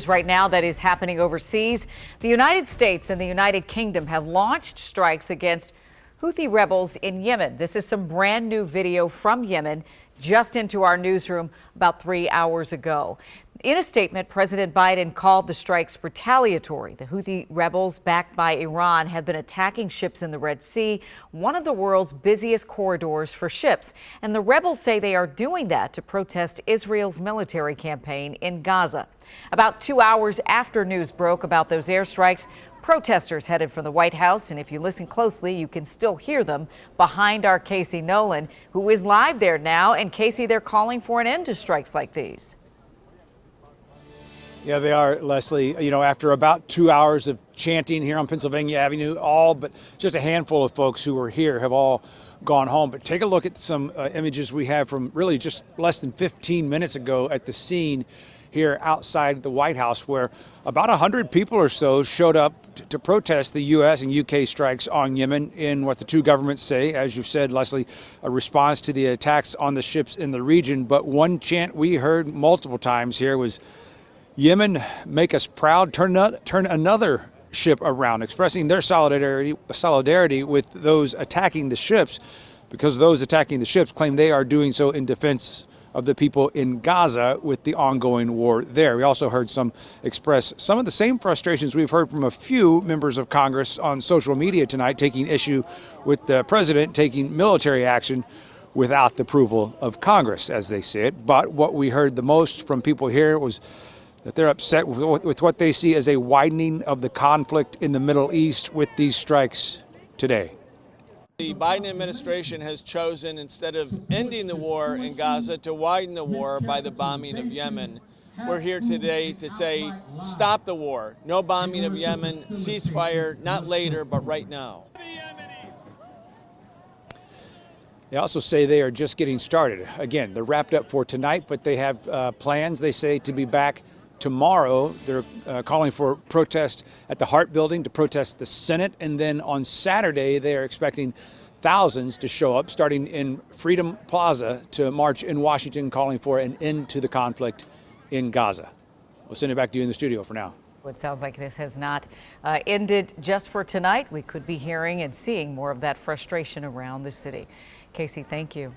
Right now that is happening overseas. The United States and the United Kingdom have launched strikes against Houthi rebels in Yemen. This is some brand new video from Yemen just into our newsroom about 3 hours ago. In a statement, President Biden called the strikes retaliatory. The Houthi rebels, backed by Iran, have been attacking ships in the Red Sea, one of the world's busiest corridors for ships. And the rebels say they are doing that to protest Israel's military campaign in Gaza. About 2 hours after news broke about those airstrikes, protesters headed for the White House, and if you listen closely, you can still hear them behind our Casey Nolan, who is live there now. And Casey, they're calling for an end to strikes like these. Yeah, they are, Leslie. You know, after about 2 hours of chanting here on Pennsylvania Avenue, all but just a handful of folks who were here have all gone home. But take a look at some images we have from really just less than 15 minutes ago at the scene here outside the White House, where about 100 people or so showed up to protest the U.S. and U.K. strikes on Yemen in what the two governments say, as you've said, Leslie, a response to the attacks on the ships in the region. But one chant we heard multiple times here was, "Yemen, make us proud, turn another ship around," expressing their solidarity with those attacking the ships, because those attacking the ships claim they are doing so in defense of the people in Gaza with the ongoing war there. We also heard some express some of the same frustrations we've heard from a few members of Congress on social media tonight, taking issue with the president taking military action without the approval of Congress, as they say it. But what we heard the most from people here was that they're upset with what they see as a widening of the conflict in the Middle East with these strikes today. The Biden administration has chosen, instead of ending the war in Gaza, to widen the war by the bombing of Yemen. We're here today to say, stop the war. No bombing of Yemen, ceasefire, not later, but right now. They also say they are just getting started. Again, they're wrapped up for tonight, but they have plans, they say, to be back tomorrow. They're calling for protest at the Hart Building to protest the Senate. And then on Saturday, they are expecting thousands to show up, starting in Freedom Plaza, to march in Washington, calling for an end to the conflict in Gaza. We'll send it back to you in the studio for now. It sounds like this has not ended just for tonight. We could be hearing and seeing more of that frustration around the city. Casey, thank you.